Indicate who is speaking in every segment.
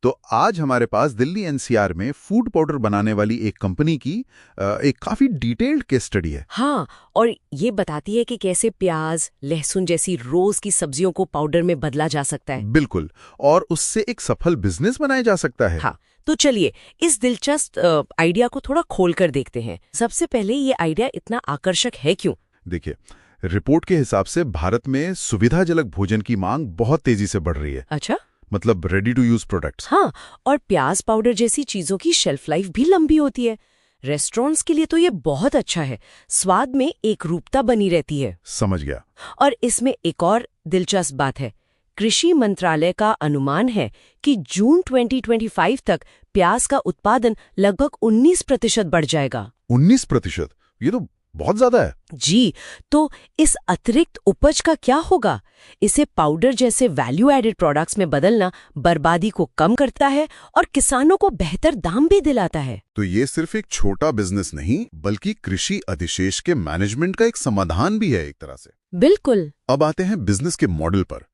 Speaker 1: तो आज हमारे पास दिल्ली एनसीआर में फूड पाउडर बनाने वाली एक कंपनी की एक काफी डिटेल्ड केस स्टडी है।
Speaker 2: हाँ, और ये बताती है कि कैसे प्याज, लहसुन जैसी रोज की सब्जियों को पाउडर में बदला जा सकता है।
Speaker 1: बिल्कुल, और उससे एक सफल बिजनेस बनाया जा सकता है।
Speaker 2: हाँ, तो चलिए इस दिलचस्प आइडिया को थोड़ा खोल कर देखते हैं। सबसे पहले ये आइडिया इतना आकर्षक है क्यों?
Speaker 1: देखिए, रिपोर्ट के हिसाब से भारत में सुविधाजनक भोजन की मांग बहुत तेजी से बढ़ रही है।
Speaker 2: अच्छा।
Speaker 1: मतलब रेडी टू यूज प्रोडक्ट्स।
Speaker 2: हाँ, और प्याज पाउडर जैसी चीजों की शेल्फ लाइफ भी लंबी होती है। रेस्टोरेंट्स के लिए तो ये बहुत अच्छा है, स्वाद में एक रूपता बनी रहती है।
Speaker 1: समझ गया।
Speaker 2: और इसमें एक और दिलचस्प बात है। कृषि मंत्रालय का अनुमान है कि जून 2025 तक प्याज का उत्पादन लगभग 19% बढ़ जाएगा।
Speaker 1: 19%? ये तो बहुत ज्यादा है।
Speaker 2: जी, तो इस अतिरिक्त उपज का क्या होगा? इसे पाउडर जैसे वैल्यू एडेड प्रोडक्ट्स में बदलना बर्बादी को कम करता है और किसानों को बेहतर दाम भी दिलाता है।
Speaker 1: तो ये सिर्फ एक छोटा बिजनेस नहीं, बल्कि कृषि अधिशेष के मैनेजमेंट का एक समाधान भी है एक तरह से।
Speaker 2: बिल्कुल।
Speaker 1: अब आते हैं बिजनेस के मॉडल पर,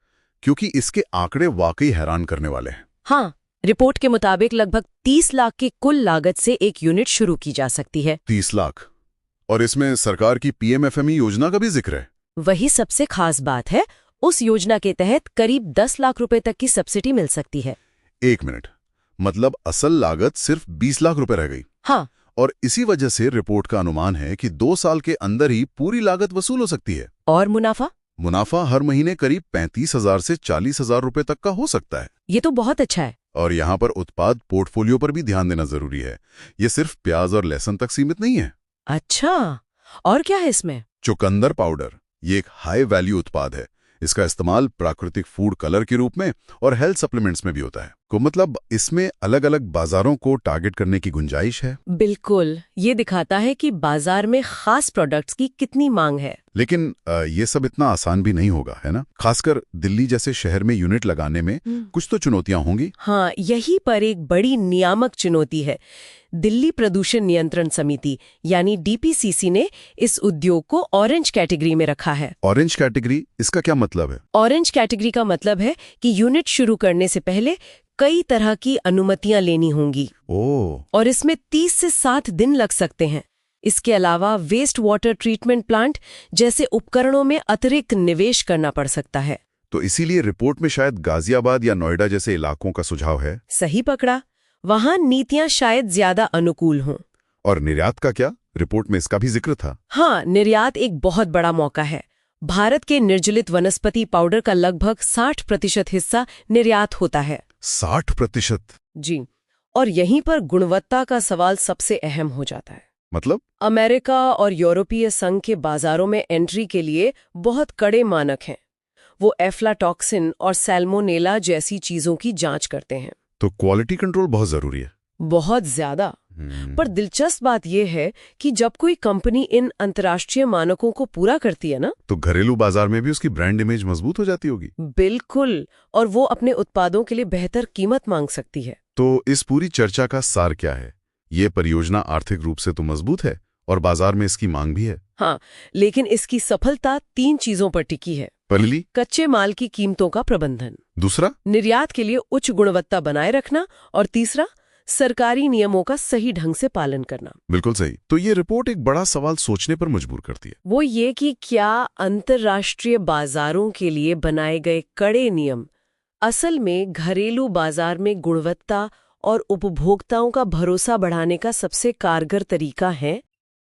Speaker 1: क्योंकि इसके आंकड़े वाकई हैरान करने वाले हैं।
Speaker 2: हाँ, रिपोर्ट के मुताबिक लगभग 30 लाख की कुल लागत से एक यूनिट शुरू की जा सकती है।
Speaker 1: 30 लाख? और इसमें सरकार की पीएमएफएमई योजना का भी जिक्र है।
Speaker 2: वही सबसे खास बात है। उस योजना के तहत करीब 10 लाख रुपए तक की सब्सिडी मिल सकती है।
Speaker 1: 1 मिनट, मतलब असल लागत सिर्फ 20 लाख रुपए रह गई।
Speaker 2: हाँ।
Speaker 1: और इसी वजह से रिपोर्ट का अनुमान है कि 2 साल के अंदर ही पूरी लागत वसूल हो सकती है।
Speaker 2: और मुनाफा
Speaker 1: हर महीने करीब 35,000 से 40,000 रुपए तक का हो सकता है।
Speaker 2: ये तो बहुत अच्छा है।
Speaker 1: और यहाँ पर उत्पाद पोर्टफोलियो पर भी ध्यान देना जरूरी है। ये सिर्फ प्याज और लहसुन तक सीमित नहीं है।
Speaker 2: अच्छा, और क्या है इसमें?
Speaker 1: चुकंदर पाउडर, ये एक हाई वैल्यू उत्पाद है। इसका इस्तेमाल प्राकृतिक फूड कलर के रूप में और हेल्थ सप्लीमेंट्स में भी होता है। को मतलब इसमें अलग अलग बाजारों को टारगेट करने की गुंजाइश है।
Speaker 2: बिल्कुल, ये दिखाता है कि बाजार में खास प्रोडक्ट्स की कितनी मांग है।
Speaker 1: लेकिन ये सब इतना आसान भी नहीं होगा, है ना? खासकर दिल्ली जैसे शहर में यूनिट लगाने में कुछ तो चुनौतियां होंगी।
Speaker 2: हाँ, यही पर एक बड़ी नियामक चुनौती है। दिल्ली प्रदूषण नियंत्रण समिति यानी डीपीसीसी ने इस उद्योग को ऑरेंज कैटेगरी में रखा है।
Speaker 1: ऑरेंज कैटेगरी, इसका क्या मतलब है?
Speaker 2: ऑरेंज कैटेगरी का मतलब है कि यूनिट शुरू करने से पहले कई तरह की अनुमतियां लेनी होंगी। और इसमें 30 से 60 दिन लग सकते हैं। इसके अलावा वेस्ट वाटर ट्रीटमेंट प्लांट जैसे उपकरणों में अतिरिक्त निवेश करना पड़ सकता है।
Speaker 1: तो इसीलिए रिपोर्ट में शायद गाजियाबाद या नोएडा जैसे इलाकों का सुझाव है।
Speaker 2: सही पकड़ा, वहां नीतियां शायद ज्यादा अनुकूल हों।
Speaker 1: और निर्यात का क्या? रिपोर्ट में इसका भी जिक्र था।
Speaker 2: हाँ, निर्यात एक बहुत बड़ा मौका है। भारत के निर्जलित वनस्पति पाउडर का लगभग 60% हिस्सा निर्यात होता है।
Speaker 1: 60%?
Speaker 2: जी, और यहीं पर गुणवत्ता का सवाल सबसे अहम हो जाता है।
Speaker 1: मतलब?
Speaker 2: अमेरिका और यूरोपीय संघ के बाजारों में एंट्री के लिए बहुत कड़े मानक हैं। वो एफ्लाटॉक्सिन और सैल्मोनेला जैसी चीजों की जांच करते हैं।
Speaker 1: तो क्वालिटी कंट्रोल बहुत जरूरी है।
Speaker 2: बहुत ज्यादा। पर दिलचस्प बात यह है कि जब कोई कंपनी इन अंतर्राष्ट्रीय मानकों को पूरा करती है ना,
Speaker 1: तो घरेलू बाजार में भी उसकी ब्रांड इमेज मजबूत हो जाती होगी।
Speaker 2: बिल्कुल, और वो अपने उत्पादों के लिए बेहतर कीमत मांग सकती है।
Speaker 1: तो इस पूरी चर्चा का सार क्या है? ये परियोजना आर्थिक रूप से तो मजबूत है और बाजार में इसकी मांग भी है।
Speaker 2: हाँ, लेकिन इसकी सफलता 3 चीजों पर टिकी है।
Speaker 1: पहली,
Speaker 2: कच्चे माल की कीमतों का प्रबंधन।
Speaker 1: दूसरा,
Speaker 2: निर्यात के लिए उच्च गुणवत्ता बनाए रखना। और तीसरा, सरकारी नियमों का सही ढंग से पालन करना।
Speaker 1: बिल्कुल सही। तो ये रिपोर्ट एक बड़ा सवाल सोचने पर मजबूर करती है।
Speaker 2: वो ये कि क्या अंतर्राष्ट्रीय बाजारों के लिए बनाए गए कड़े नियम असल में घरेलू बाजार में गुणवत्ता और उपभोक्ताओं का भरोसा बढ़ाने का सबसे कारगर तरीका है?